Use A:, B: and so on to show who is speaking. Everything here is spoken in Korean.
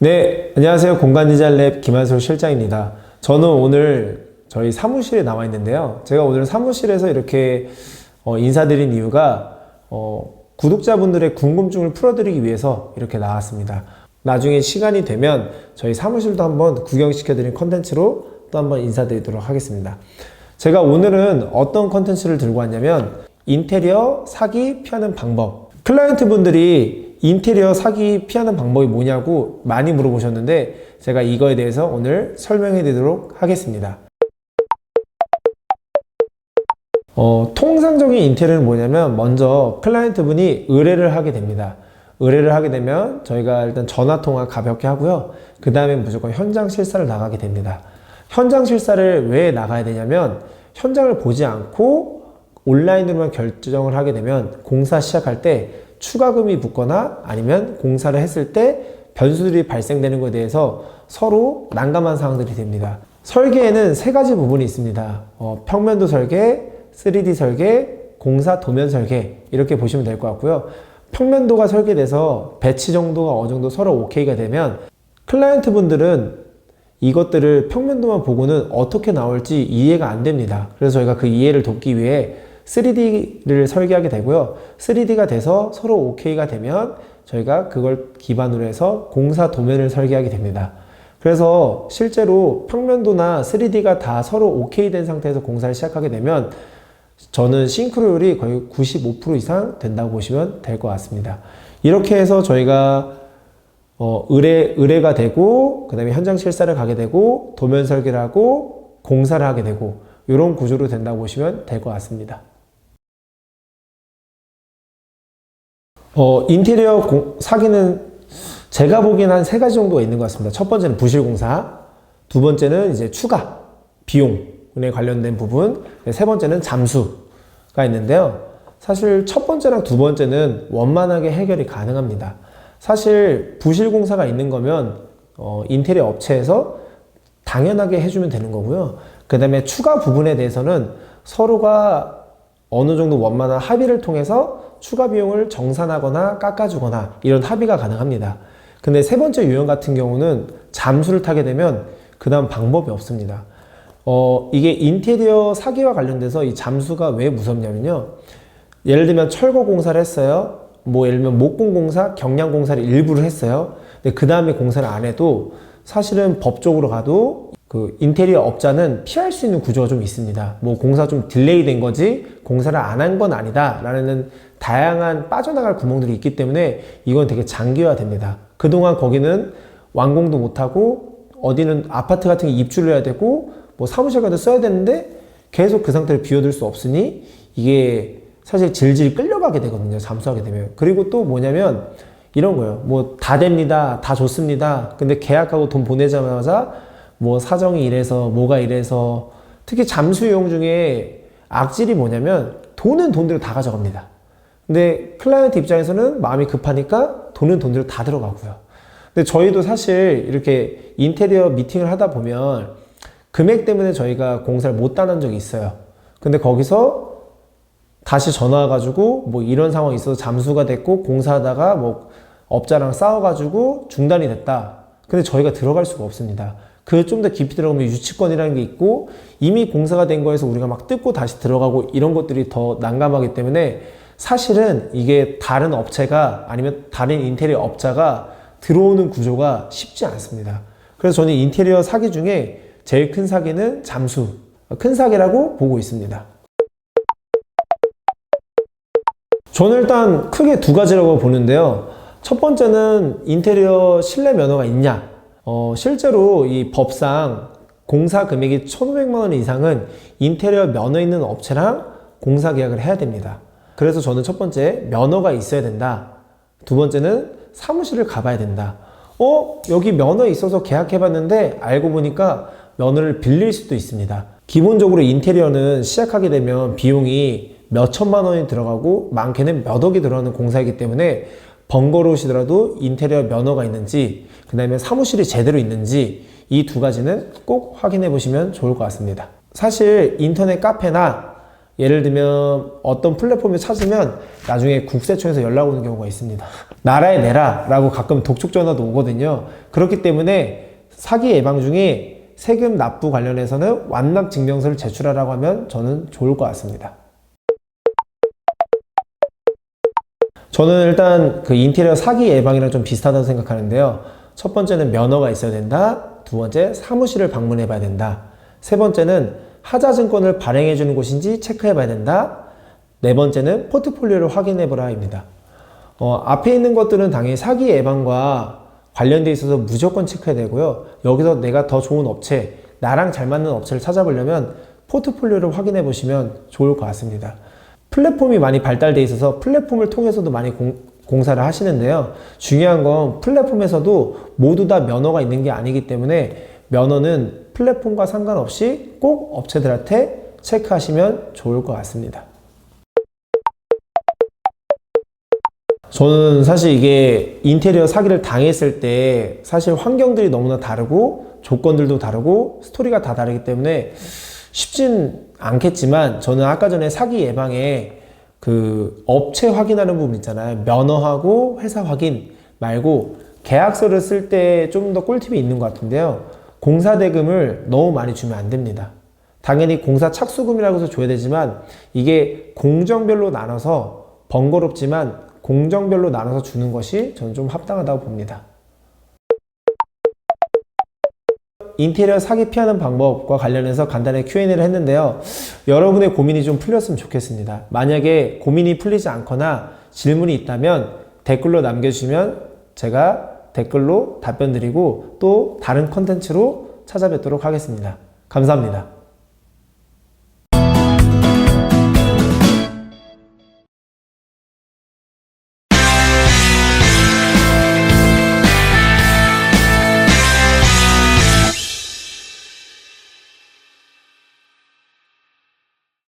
A: 네, 안녕하세요. 공간디자인랩 김한솔 실장입니다. 저는 오늘 저희 사무실에 나와 있는데요. 제가 오늘 사무실에서 이렇게 인사드린 이유가 구독자분들의 궁금증을 풀어드리기 위해서 이렇게 나왔습니다. 나중에 시간이 되면 저희 사무실도 한번 구경시켜드린 컨텐츠로 또 한번 인사드리도록 하겠습니다. 제가 오늘은 어떤 컨텐츠를 들고 왔냐면 인테리어 사기 피하는 방법. 클라이언트 분들이 인테리어 사기 피하는 방법이 뭐냐고 많이 물어보셨는데 제가 이거에 대해서 오늘 설명해 드리도록 하겠습니다. 통상적인 인테리어는 뭐냐면 먼저 클라이언트 분이 의뢰를 하게 됩니다. 의뢰를 하게 되면 저희가 일단 전화통화 가볍게 하고요. 그 다음에 무조건 현장 실사를 나가게 됩니다. 현장 실사를 왜 나가야 되냐면 현장을 보지 않고 온라인으로만 결정을 하게 되면 공사 시작할 때 추가금이 붙거나 아니면 공사를 했을 때 변수들이 발생되는 것에 대해서 서로 난감한 상황들이 됩니다. 설계에는 세 가지 부분이 있습니다. 평면도 설계, 3D 설계, 공사 도면 설계 이렇게 보시면 될 것 같고요. 평면도가 설계돼서 배치 정도가 어느 정도 서로 오케이가 되면 클라이언트 분들은 이것들을 평면도만 보고는 어떻게 나올지 이해가 안 됩니다. 그래서 저희가 그 이해를 돕기 위해 3D를 설계하게 되고요. 3D가 돼서 서로 OK가 되면 저희가 그걸 기반으로 해서 공사 도면을 설계하게 됩니다. 그래서 실제로 평면도나 3D가 다 서로 OK 된 상태에서 공사를 시작하게 되면 저는 싱크로율이 거의 95% 이상 된다고 보시면 될 것 같습니다. 이렇게 해서 저희가 의뢰가 되고 그 다음에 현장 실사를 가게 되고 도면 설계를 하고 공사를 하게 되고 이런 구조로 된다고 보시면 될 것 같습니다. 인테리어 사기는 제가 보기엔 한 세 가지 정도가 있는 것 같습니다. 첫 번째는 부실 공사, 두 번째는 이제 추가 비용에 관련된 부분, 세 번째는 잠수가 있는데요. 사실 첫 번째랑 두 번째는 원만하게 해결이 가능합니다. 사실 부실 공사가 있는 거면 인테리어 업체에서 당연하게 해주면 되는 거고요. 그 다음에 추가 부분에 대해서는 서로가 어느 정도 원만한 합의를 통해서 추가 비용을 정산하거나 깎아주거나 이런 합의가 가능합니다. 근데 세 번째 유형 같은 경우는 잠수를 타게 되면 그 다음 방법이 없습니다. 이게 인테리어 사기와 관련돼서 이 잠수가 왜 무섭냐면요. 예를 들면 철거 공사를 했어요. 예를 들면 목공 공사, 경량 공사를 일부를 했어요. 근데 그 다음에 공사를 안 해도 사실은 법적으로 가도 그 인테리어 업자는 피할 수 있는 구조가 좀 있습니다. 공사 좀 딜레이 된 거지 공사를 안 한 건 아니다 라는 다양한 빠져나갈 구멍들이 있기 때문에 이건 되게 장기화 됩니다. 그동안 거기는 완공도 못하고 어디는 아파트 같은 게 입주를 해야 되고 사무실 같은 데 써야 되는데 계속 그 상태를 비워둘 수 없으니 이게 사실 질질 끌려가게 되거든요. 잠수하게 되면. 그리고 또 뭐냐면 이런 거예요. 다 됩니다. 다 좋습니다. 근데 계약하고 돈 보내자마자 사정이 이래서 뭐가 이래서 특히 잠수 이용 중에 악질이 뭐냐면 돈은 돈대로 다 가져갑니다. 근데 클라이언트 입장에서는 마음이 급하니까 돈은 돈대로 다 들어가고요. 근데 저희도 사실 이렇게 인테리어 미팅을 하다 보면 금액 때문에 저희가 공사를 못 따는 적이 있어요. 근데 거기서 다시 전화 와가지고 이런 상황이 있어서 잠수가 됐고 공사하다가 업자랑 싸워가지고 중단이 됐다. 근데 저희가 들어갈 수가 없습니다. 그 좀 더 깊이 들어가면 유치권이라는 게 있고 이미 공사가 된 거에서 우리가 막 뜯고 다시 들어가고 이런 것들이 더 난감하기 때문에 사실은 이게 다른 업체가 아니면 다른 인테리어 업자가 들어오는 구조가 쉽지 않습니다. 그래서 저는 인테리어 사기 중에 제일 큰 사기는 잠수, 큰 사기라고 보고 있습니다. 저는 일단 크게 두 가지라고 보는데요. 첫 번째는 인테리어 실내 면허가 있냐? 실제로 이 법상 공사 금액이 1,500만 원 이상은 인테리어 면허 있는 업체랑 공사 계약을 해야 됩니다. 그래서 저는 첫 번째 면허가 있어야 된다. 두 번째는 사무실을 가봐야 된다. 여기 면허 있어서 계약해봤는데 알고 보니까 면허를 빌릴 수도 있습니다. 기본적으로 인테리어는 시작하게 되면 비용이 몇 천만 원이 들어가고 많게는 몇 억이 들어가는 공사이기 때문에 번거로우시더라도 인테리어 면허가 있는지 그 다음에 사무실이 제대로 있는지 이 두 가지는 꼭 확인해 보시면 좋을 것 같습니다. 사실 인터넷 카페나 예를 들면 어떤 플랫폼을 찾으면 나중에 국세청에서 연락 오는 경우가 있습니다. 나라에 내라 라고 가끔 독촉 전화도 오거든요. 그렇기 때문에 사기 예방 중에 세금 납부 관련해서는 완납 증명서를 제출하라고 하면 저는 좋을 것 같습니다. 저는 일단 그 인테리어 사기 예방이랑 좀 비슷하다고 생각하는데요. 첫 번째는 면허가 있어야 된다. 두 번째, 사무실을 방문해 봐야 된다. 세 번째는 하자증권을 발행해 주는 곳인지 체크해 봐야 된다. 네 번째는 포트폴리오를 확인해 보라입니다. 앞에 있는 것들은 당연히 사기 예방과 관련돼 있어서 무조건 체크해야 되고요. 여기서 내가 더 좋은 업체, 나랑 잘 맞는 업체를 찾아보려면 포트폴리오를 확인해 보시면 좋을 것 같습니다. 플랫폼이 많이 발달돼 있어서 플랫폼을 통해서도 많이 공사를 하시는데요. 중요한 건 플랫폼에서도 모두 다 면허가 있는 게 아니기 때문에 면허는 플랫폼과 상관없이 꼭 업체들한테 체크하시면 좋을 것 같습니다. 저는 사실 이게 인테리어 사기를 당했을 때 사실 환경들이 너무나 다르고 조건들도 다르고 스토리가 다 다르기 때문에 쉽진 않겠지만 저는 아까 전에 사기 예방에 그 업체 확인하는 부분 있잖아요. 면허하고 회사 확인 말고 계약서를 쓸 때 좀 더 꿀팁이 있는 것 같은데요. 공사 대금을 너무 많이 주면 안 됩니다. 당연히 공사 착수금이라고 해서 줘야 되지만 이게 공정별로 나눠서 번거롭지만 공정별로 나눠서 주는 것이 저는 좀 합당하다고 봅니다. 인테리어 사기 피하는 방법과 관련해서 간단히 Q&A를 했는데요. 여러분의 고민이 좀 풀렸으면 좋겠습니다. 만약에 고민이 풀리지 않거나 질문이 있다면 댓글로 남겨주시면 제가 댓글로 답변 드리고 또 다른 컨텐츠로 찾아뵙도록 하겠습니다. 감사합니다.